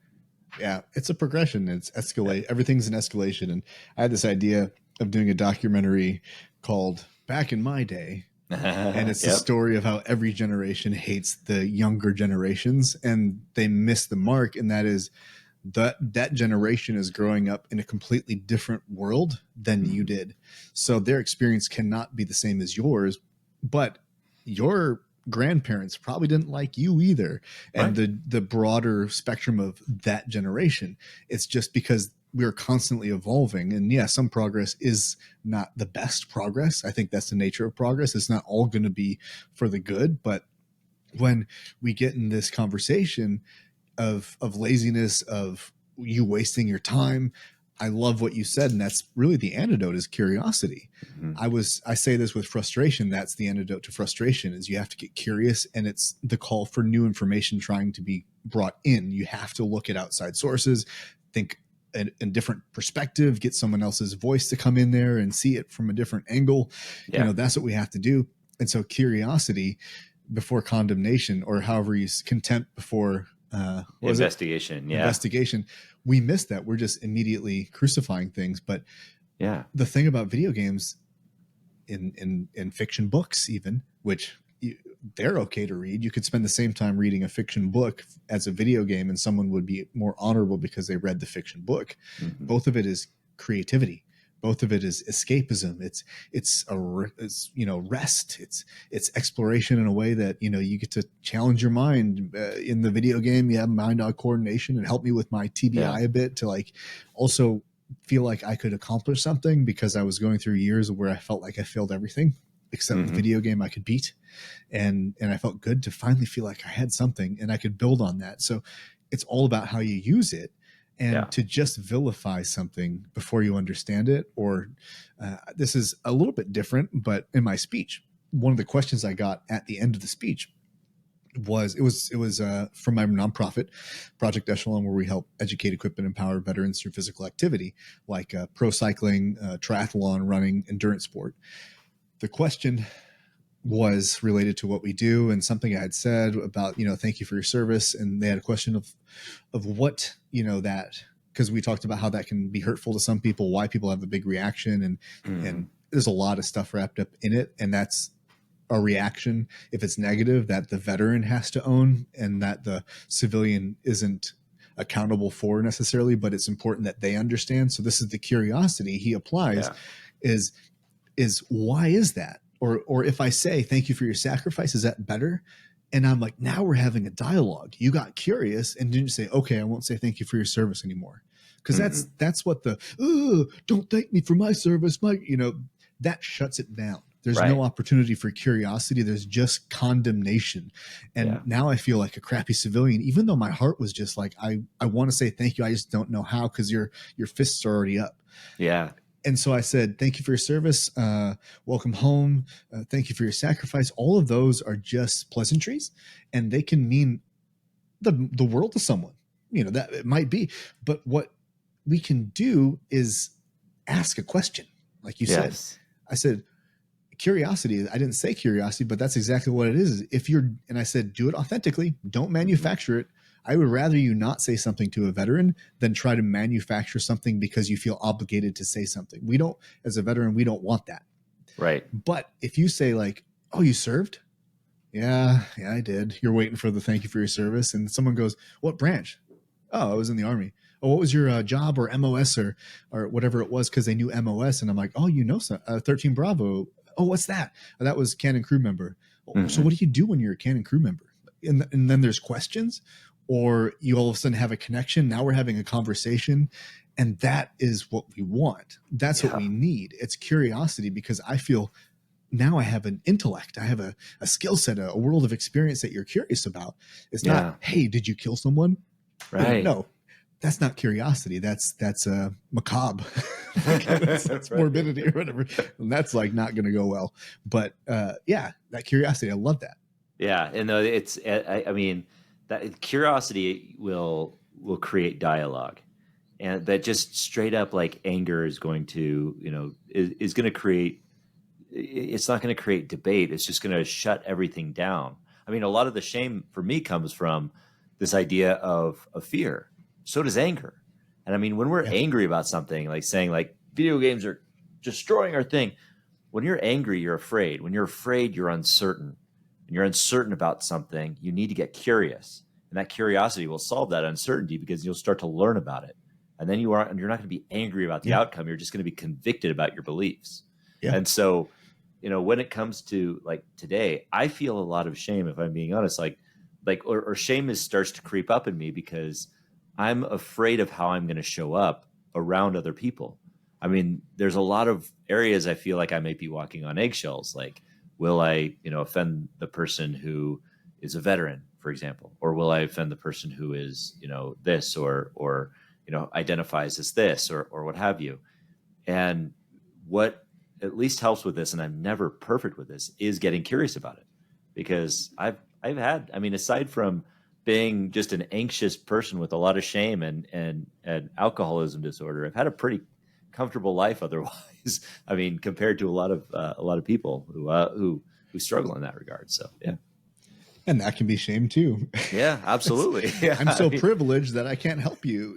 Yeah, it's a progression. It's escalate. Everything's an escalation. And I had this idea of doing a documentary called Back in My Day. And it's the story of how every generation hates the younger generations, and they miss the mark. And that is that generation is growing up in a completely different world than you did. So their experience cannot be the same as yours, but your grandparents probably didn't like you either. And the broader spectrum of that generation, it's just because we're constantly evolving. And yeah, some progress is not the best progress. I think that's the nature of progress. It's not all going to be for the good, but when we get in this conversation of laziness, of you wasting your time, I love what you said. And that's really the antidote, is curiosity. I say this with frustration. That's the antidote to frustration, is you have to get curious, and it's the call for new information trying to be brought in. You have to look at outside sources, think a different perspective, get someone else's voice to come in there and see it from a different angle. That's what we have to do. And so curiosity before condemnation, or however you contempt before investigation. Investigation. We miss that. We're just immediately crucifying things. But the thing about video games, in fiction books, even, which they're okay to read, you could spend the same time reading a fiction book as a video game, and someone would be more honorable because they read the fiction book. Both of it is creativity. Both of it is escapism. It's rest. It's exploration in a way that, you get to challenge your mind. In the video game, you have mind-eye coordination, and help me with my TBI a bit, to like also feel like I could accomplish something, because I was going through years where I felt like I failed everything except the video game I could beat. And I felt good to finally feel like I had something and I could build on that. So it's all about how you use it. And to just vilify something before you understand it, or this is a little bit different, but in my speech, one of the questions I got at the end of the speech was from my nonprofit, Project Echelon, where we help educate, equip, and empower veterans through physical activity, like pro cycling, triathlon, running, endurance sport. The question was related to what we do, and something I had said about, thank you for your service. And they had a question of what, that, because we talked about how that can be hurtful to some people, why people have a big reaction, and there's a lot of stuff wrapped up in it. And that's a reaction, if it's negative, that the veteran has to own, and that the civilian isn't accountable for necessarily, but it's important that they understand. So this is the curiosity he applies, is why is that? Or if I say, thank you for your sacrifice, is that better? And I'm like, now we're having a dialogue. You got curious and didn't say, okay, I won't say thank you for your service anymore. Because that's what don't thank me for my service. That shuts it down. There's no opportunity for curiosity. There's just condemnation. And now I feel like a crappy civilian, even though my heart was just like, I want to say thank you. I just don't know how, because your fists are already up. Yeah. And so I said, thank you for your service. Welcome home. Thank you for your sacrifice. All of those are just pleasantries, and they can mean the world to someone. That it might be. But what we can do is ask a question. Like you said, Yes. I said, curiosity. I didn't say curiosity, but that's exactly what it is. And I said, do it authentically. Don't manufacture it. I would rather you not say something to a veteran than try to manufacture something because you feel obligated to say something. As a veteran, we don't want that. Right. But if you say like, oh, you served? Yeah, I did. You're waiting for the thank you for your service. And someone goes, what branch? Oh, I was in the Army. Oh, what was your job or MOS or whatever it was? Because they knew MOS. And I'm like, oh, 13 Bravo. Oh, what's that? Oh, that was Canon crew member. Mm-hmm. So what do you do when you're a Canon crew member? And then there's questions, or you all of a sudden have a connection. Now we're having a conversation, and that is what we want. That's what we need. It's curiosity, because I feel now I have an intellect. I have a skill set, a world of experience that you're curious about. It's not, hey, did you kill someone? Right. No, that's not curiosity. That's macabre. that's morbidity or whatever. And that's like not going to go well. But that curiosity, I love that. Yeah, and it's I mean that curiosity will create dialogue, and that just straight up like anger is going to is going to create. It's not going to create debate. It's just going to shut everything down. I mean, a lot of the shame for me comes from this idea of fear. So does anger. And I mean, when we're angry about something, like saying like video games are destroying our thing, when you're angry, you're afraid. When you're afraid, you're uncertain. When you're uncertain about something, you need to get curious. And that curiosity will solve that uncertainty, because you'll start to learn about it. And then you're not going to be angry about the outcome. You're just going to be convicted about your beliefs. Yeah. And so, when it comes to like today, I feel a lot of shame, if I'm being honest, or shame starts to creep up in me, because I'm afraid of how I'm going to show up around other people. I mean, there's a lot of areas I feel like I might be walking on eggshells. Like, will I, offend the person who is a veteran, for example, or will I offend the person who is, this or identifies as this or what have you? And what at least helps with this, and I'm never perfect with this, is getting curious about it, because I've had, I mean, aside from being just an anxious person with a lot of shame and alcoholism disorder, I've had a pretty comfortable life otherwise. I mean, compared to a lot of people who struggle in that regard. So yeah. And that can be shame too. Yeah, absolutely. Yeah. I'm so privileged that I can't help you,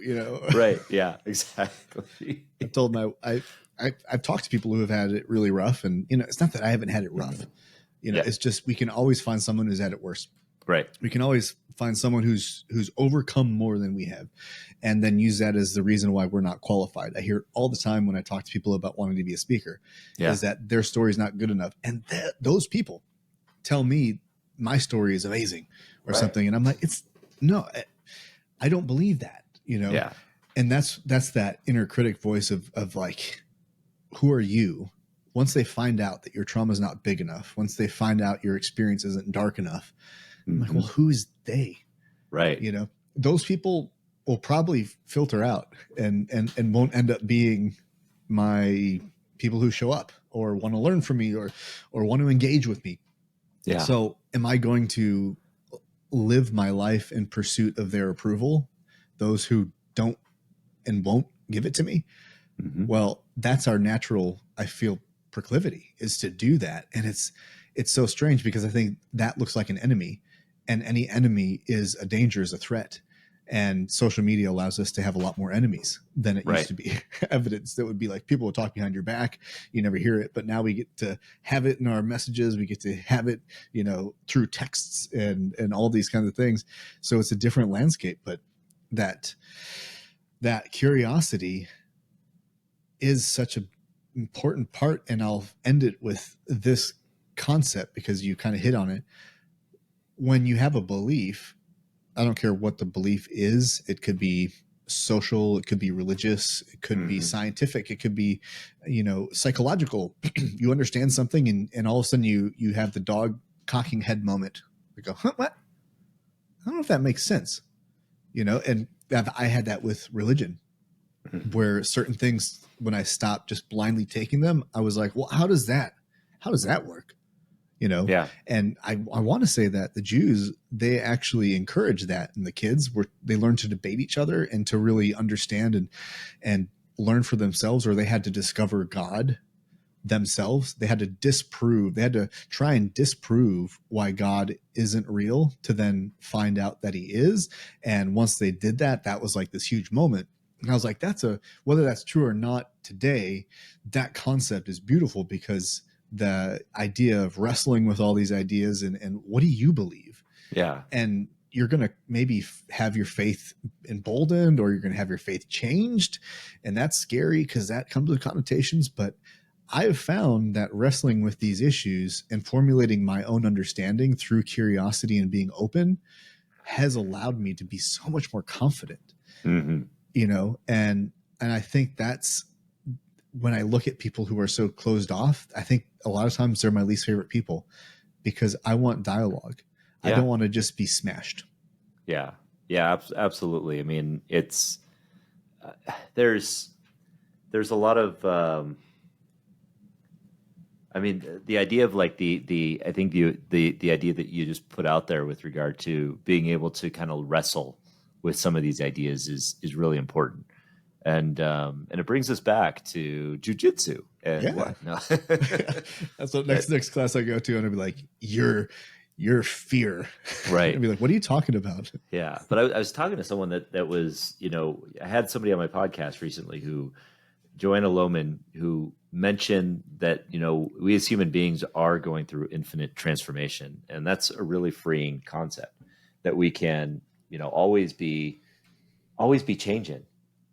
Right. Yeah, exactly. I've talked to people who have had it really rough, and it's not that I haven't had it rough. It's just we can always find someone who's had it worse. Right. We can always find someone who's overcome more than we have, and then use that as the reason why we're not qualified. I hear it all the time when I talk to people about wanting to be a speaker, is that their story is not good enough. And those people tell me my story is amazing or something. And I'm like, I don't believe that, Yeah. And that's that inner critic voice of like, who are you? Once they find out that your trauma is not big enough, once they find out your experience isn't dark enough, I'm like, well, who is they? Right. Those people will probably filter out and won't end up being my people who show up or want to learn from me or want to engage with me. Yeah. So am I going to live my life in pursuit of their approval? Those who don't and won't give it to me? Mm-hmm. Well, that's our natural, I feel, proclivity, is to do that. And it's so strange, because I think that looks like an enemy, and any enemy is a danger, is a threat. And social media allows us to have a lot more enemies than it used to be. Evidence that would be like, people will talk behind your back, you never hear it, but now we get to have it in our messages. We get to have it, through texts and all these kinds of things. So it's a different landscape, but that curiosity is such an important part. And I'll end it with this concept, because you kind of hit on it. When you have a belief, I don't care what the belief is. It could be social, it could be religious, it could be scientific, it could be, psychological. You understand something, and all of a sudden you have the dog cocking head moment. You go, huh, what? I don't know if that makes sense. And I had that with religion. where certain things, when I stopped just blindly taking them, I was like, well, how does that work? You know? Yeah. And I want to say that the Jews, they actually encourage that. And the kids they learned to debate each other and to really understand and learn for themselves, or they had to discover God themselves. They had to try and disprove why God isn't real to then find out that he is. And once they did that, that was like this huge moment. And I was like, whether that's true or not today, that concept is beautiful, because the idea of wrestling with all these ideas and what do you believe? Yeah. And you're going to maybe have your faith emboldened, or you're going to have your faith changed. And that's scary because that comes with connotations. But I have found that wrestling with these issues and formulating my own understanding through curiosity and being open has allowed me to be so much more confident, Mm-hmm. you know, and I think that's when I look at people who are so closed off, I think a lot of times they're my least favorite people, because I want dialogue. Yeah. I don't want to just be smashed. Yeah. Yeah, absolutely. I mean, it's, there's a lot of, I mean, the idea of like I think the idea that you just put out there with regard to being able to kind of wrestle with some of these ideas is really important. And it brings us back to jujitsu and Yeah. what? No. That's what next class I go to, and I'll be like, your fear. Right. I'd be like, what are you talking about? Yeah. But I was talking to someone that was, you know, I had somebody on my podcast recently Joanna Lohman, who mentioned that, you know, we as human beings are going through infinite transformation. And that's a really freeing concept, that we can, you know, always be changing.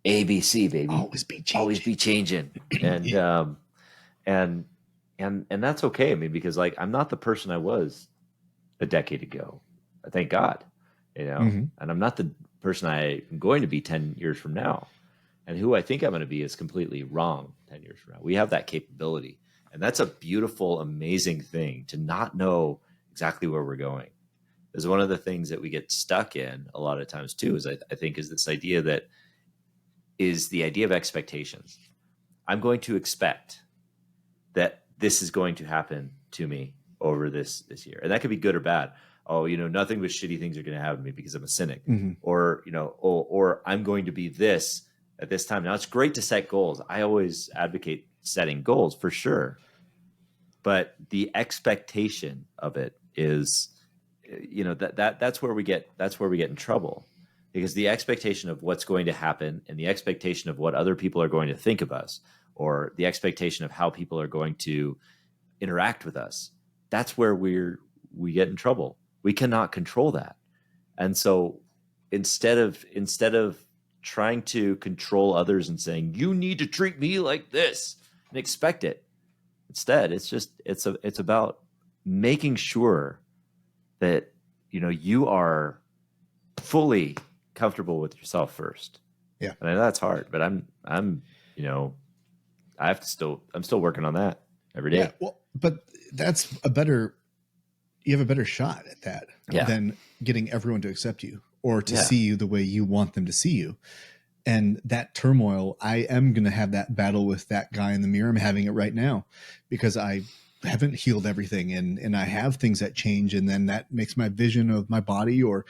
ABC, baby. Always be changing. Always be changing. And, Yeah. and that's okay. I mean, because like, I'm not the person I was a decade ago. Thank God, you know, and I'm not the person I'm going to be 10 years from now. And who I think I'm going to be is completely wrong 10 years from now. We have that capability. And that's a beautiful, amazing thing, to not know exactly where we're going. Is one of the things that we get stuck in a lot of times too, is I think is this idea that is the idea of expectations. I'm going to expect that this is going to happen to me over this year. And that could be good or bad. Oh, you know, nothing but shitty things are going to happen to me because I'm a cynic. Or, you know, or I'm going to be this at this time. Now, it's great to set goals. I always advocate setting goals for sure. But the expectation of it is, you know, that's where we get in trouble, because the expectation of what's going to happen and the expectation of what other people are going to think of us, or the expectation of how people are going to interact with us, that's where we get in trouble. We cannot control that. And so instead of trying to control others and saying, you need to treat me like this and expect it, instead, it's about making sure that, you know, you are fully comfortable with yourself first. Yeah. And I know that's hard, but I'm, you know, I'm still working on that every day. Yeah, well, but that's you have a better shot at that than getting everyone to accept you or to see you the way you want them to see you. And that turmoil, I am going to have that battle with that guy in the mirror. I'm having it right now because I haven't healed everything, and I have things that change, and then that makes my vision of my body or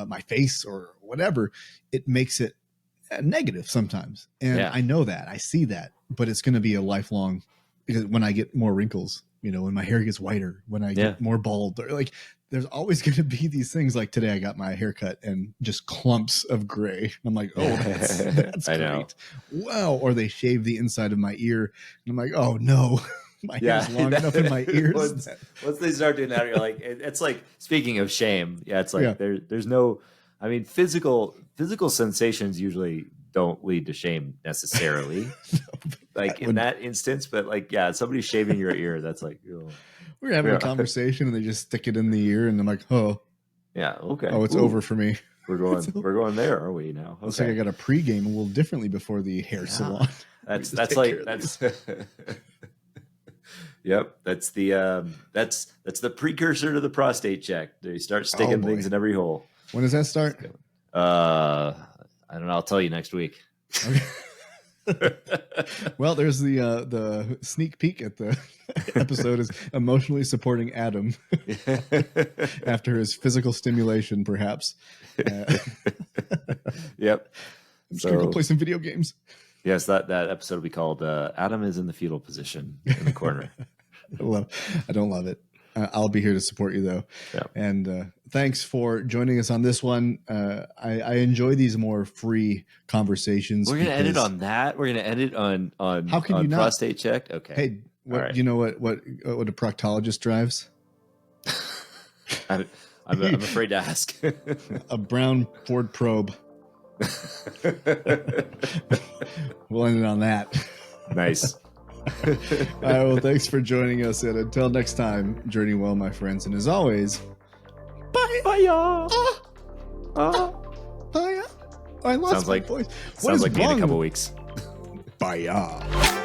my face or whatever, it makes it negative sometimes. And I know that, I see that, but it's going to be a lifelong, because when I get more wrinkles, you know, when my hair gets whiter, when I get more bald, or like, there's always going to be these things. Like today I got my hair cut and just clumps of gray. I'm like, oh, that's great. Know. Wow. Or they shave the inside of my ear. And I'm like, oh no, my hair's long enough in my ears. Once they start doing that, you're like, it's like, speaking of shame. Yeah. It's like, there's no, I mean, physical sensations usually don't lead to shame necessarily, like in that instance. But like, yeah, somebody shaving your ear, that's like, oh. We're having a conversation and they just stick it in the ear, and I'm like, oh, yeah, okay. Oh, it's over for me. We're going there, are we now? Okay. Looks like I got to pregame a little differently before the hair salon. That's Yep, that's the precursor to the prostate check. They start sticking things in every hole. When does that start? I don't know. I'll tell you next week. Okay. Well, there's the sneak peek at the episode is emotionally supporting Adam after his physical stimulation, perhaps. Yep. I'm just gonna go play some video games. Yes, that episode will be called Adam is in the fetal position in the corner. I don't love it. I'll be here to support you, though. Yeah. And thanks for joining us on this one. I enjoy these more free conversations. We're going to end it on that. We're going to end it on How can you not? Prostate check. Okay. Hey, right. You know what a proctologist drives? I'm afraid to ask. A brown Ford Probe. We'll end it on that. Nice. All right, well, thanks for joining us, and until next time, journey well, my friends, and as always, bye. Bye. Bye. I lost my voice. Sounds like me in a couple weeks. Bye.